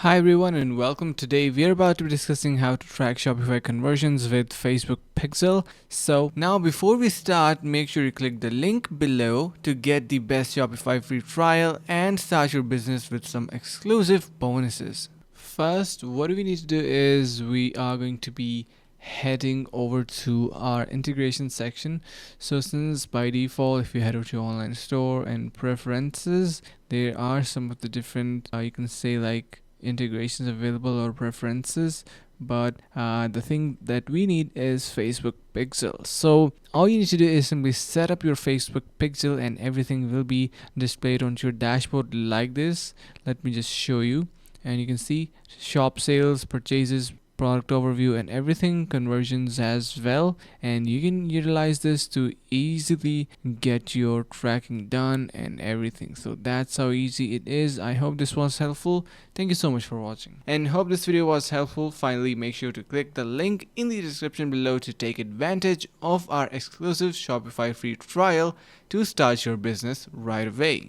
Hi everyone and welcome. Today we are about to be discussing how to track Shopify conversions with Facebook Pixel. So now before we start, make sure you click the link below to get the best Shopify free trial and start your business with some exclusive bonuses. First, what we need to do is we are going to be heading over to our integration section. So since by default, if you head over to online store and preferences, there are some of the different you can say like integrations available or preferences, but the thing that we need is Facebook Pixel. So all you need to do is simply set up your Facebook Pixel and everything will be displayed onto your dashboard like this. Let me just show you, and you can see shop sales, purchases, product overview, and everything, conversions as well, and you can utilize this to easily get your tracking done and everything. So that's how easy it is. I hope this was helpful. Thank you so much for watching and hope this video was helpful. Finally, make sure to click the link in the description below to take advantage of our exclusive Shopify free trial to start your business right away.